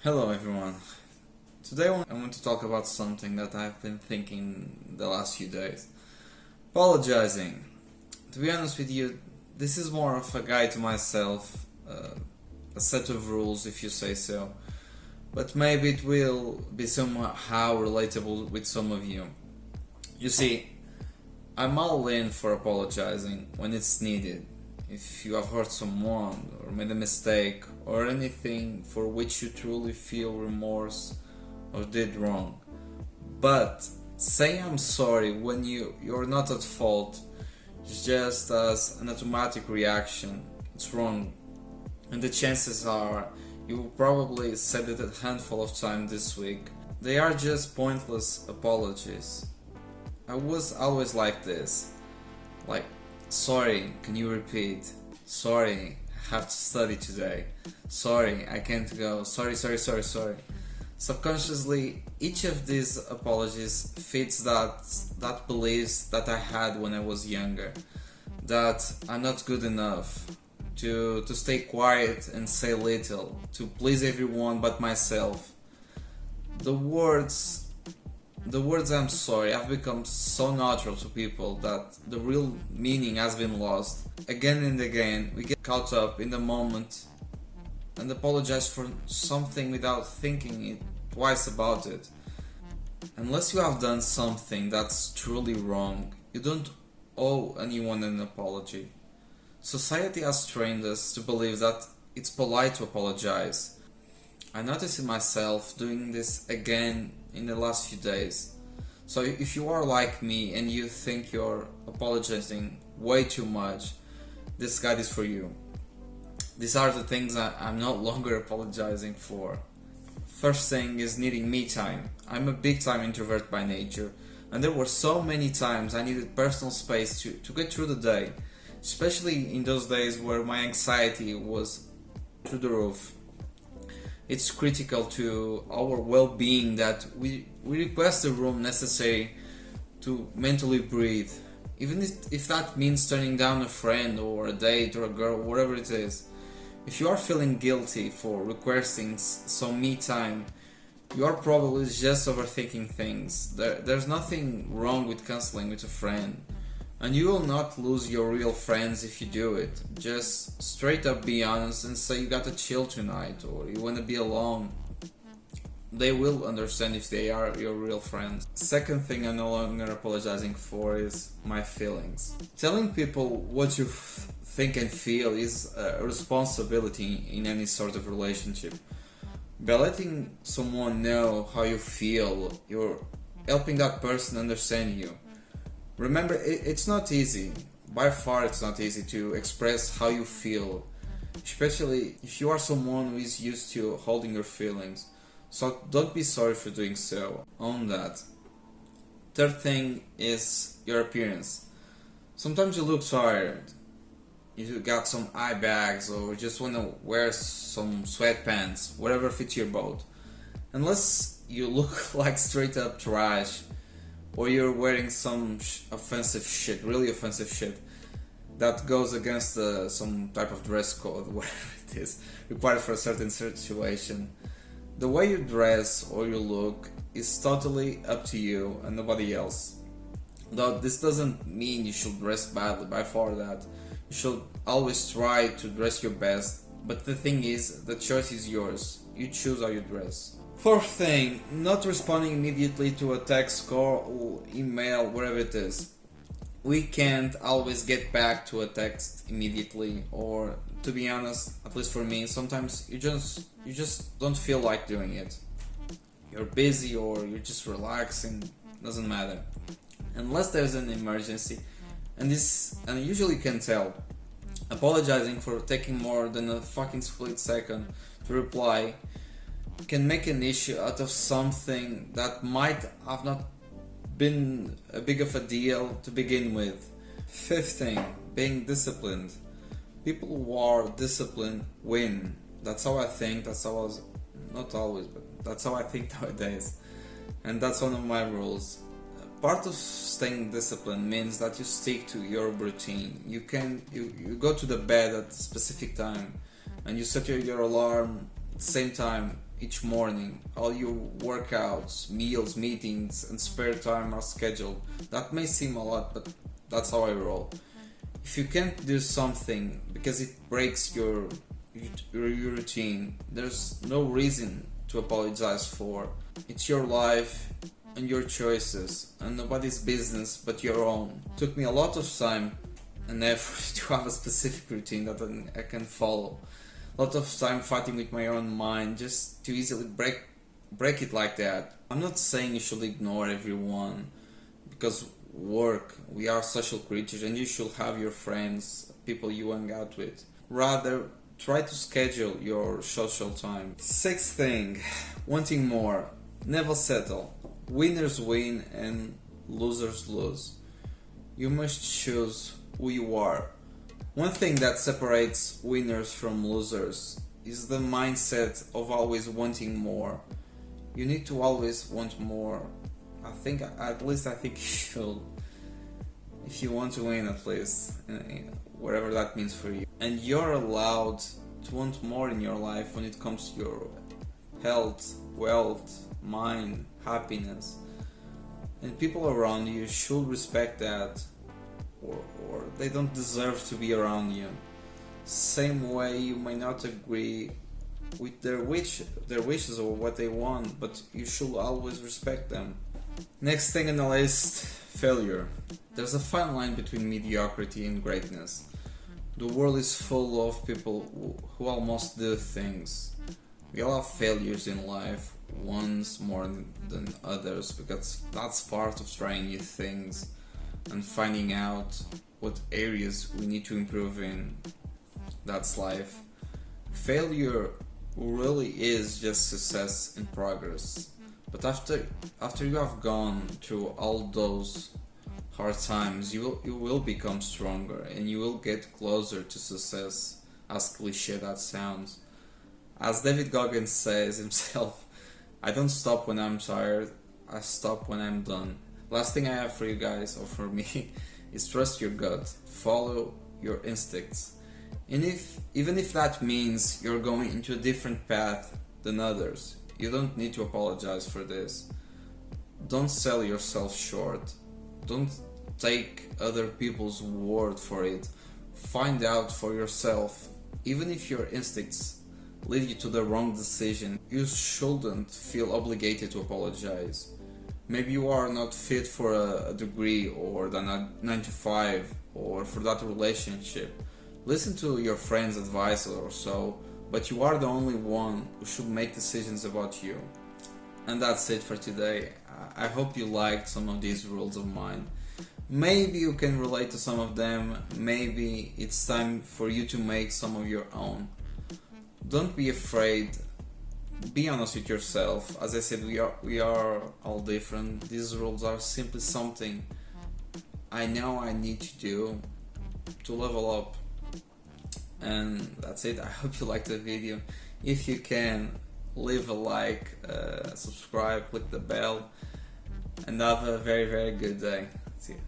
Hello everyone. Today I want to talk about something that I've been thinking the last few days. Apologizing. To be honest with you, this is more of a guide to myself, a set of rules if you say so. But maybe it will be somehow relatable with some of you. You see, I'm all in for apologizing when it's needed. If you have hurt someone or made a mistake or anything for which you truly feel remorse or did wrong. But say I'm sorry when you're not at fault just as an automatic reaction. It's wrong. And the chances are you will probably said it a handful of times this week. They are just pointless apologies. I was always like this. Like, sorry, can you repeat? Sorry, I have to study today. Sorry, I can't go. Sorry. Subconsciously, each of these apologies fits that beliefs that I had when I was younger. That I'm not good enough. To stay quiet and say little. To please everyone but myself. The words I'm sorry have become so natural to people that the real meaning has been lost. Again and again, we get caught up in the moment and apologize for something without thinking twice about it. Unless you have done something that's truly wrong, you don't owe anyone an apology. Society has trained us to believe that it's polite to apologize. I noticed in myself doing this again in the last few days. So if you are like me and you think you're apologizing way too much, this guide is for you. These are the things I'm no longer apologizing for. First thing is needing me time. I'm a big time introvert by nature, and there were so many times I needed personal space to get through the day, especially in those days where my anxiety was through the roof. It's critical to our well-being that we request the room necessary to mentally breathe, even if that means turning down a friend or a date or a girl, whatever it is. If you are feeling guilty for requesting some me time, you are probably just overthinking things. There's nothing wrong with canceling with a friend, and you will not lose your real friends if you do it. Just straight up be honest and say you gotta chill tonight or you wanna be alone. They will understand if they are your real friends. Second thing I'm no longer apologizing for is my feelings. Telling people what you think and feel is a responsibility in any sort of relationship. By letting someone know how you feel, you're helping that person understand you. Remember, it's not easy. By far, it's not easy to express how you feel, especially if you are someone who is used to holding your feelings. So don't be sorry for doing so. Own that. Third thing is your appearance. Sometimes you look tired. You got some eye bags or just want to wear some sweatpants, whatever fits your boat. Unless you look like straight up trash, or you're wearing some offensive shit, really offensive shit, that goes against some type of dress code, whatever it is, required for a certain situation. The way you dress or you look is totally up to you and nobody else. Though this doesn't mean you should dress badly, by far that. You should always try to dress your best, but the thing is, the choice is yours. You choose how you dress. Fourth thing, not responding immediately to a text, call, email, whatever it is. We can't always get back to a text immediately, or to be honest, at least for me, sometimes you just don't feel like doing it. You're busy or you're just relaxing, doesn't matter. Unless there's an emergency, and you usually can tell. Apologizing for taking more than a fucking split second to reply can make an issue out of something that might have not been a big of a deal to begin with. Fifth thing, being disciplined. People who are disciplined win. That's how I think, that's how I was, not always, but that's how I think nowadays. And that's one of my rules. Part of staying disciplined means that you stick to your routine. You go to the bed at a specific time and you set your alarm at the same time each morning. All your workouts, meals, meetings, and spare time are scheduled. That may seem a lot, but that's how I roll. If you can't do something because it breaks your routine, there's no reason to apologize for. It's your life and your choices, and nobody's business but your own. It took me a lot of time and effort to have a specific routine that I can follow. A lot of time fighting with my own mind just to easily break it like that. I'm not saying you should ignore everyone, because we are social creatures and you should have your friends, people you hang out with. Rather, try to schedule your social time. Sixth thing, wanting more. Never settle. Winners win and losers lose. You must choose who you are. One thing that separates winners from losers is the mindset of always wanting more. You need to always want more. At least I think you should. If you want to win, at least, whatever that means for you. And you're allowed to want more in your life when it comes to your health, wealth, mind, happiness. And people around you should respect that, or they don't deserve to be around you. Same way you may not agree with their wishes or what they want, but you should always respect them. Next thing on the list, failure. There's a fine line between mediocrity and greatness. The world is full of people who almost do things. We all have failures in life, ones more than others, because that's part of trying new things and finding out what areas we need to improve in. That's life. Failure really is just success in progress. But after you have gone through all those hard times, you will become stronger and you will get closer to success, as cliche that sounds. As David Goggins says himself, I don't stop when I'm tired, I stop when I'm done. Last thing I have for you guys, or for me, is trust your gut, follow your instincts. And even if that means you're going into a different path than others, you don't need to apologize for this. Don't sell yourself short. Don't take other people's word for it. Find out for yourself. Even if your instincts lead you to the wrong decision, you shouldn't feel obligated to apologize. Maybe you are not fit for a degree or the 9 to 5 or for that relationship. Listen to your friend's advice or so, but you are the only one who should make decisions about you. And that's it for today. I hope you liked some of these rules of mine. Maybe you can relate to some of them. Maybe it's time for you to make some of your own. Don't be afraid. Be honest with yourself. As I said, we are all different. These rules are simply something I know I need to do to level up. And that's it. I hope you liked the video. If you can, leave a like, subscribe, click the bell, and have a very, very good day. See you.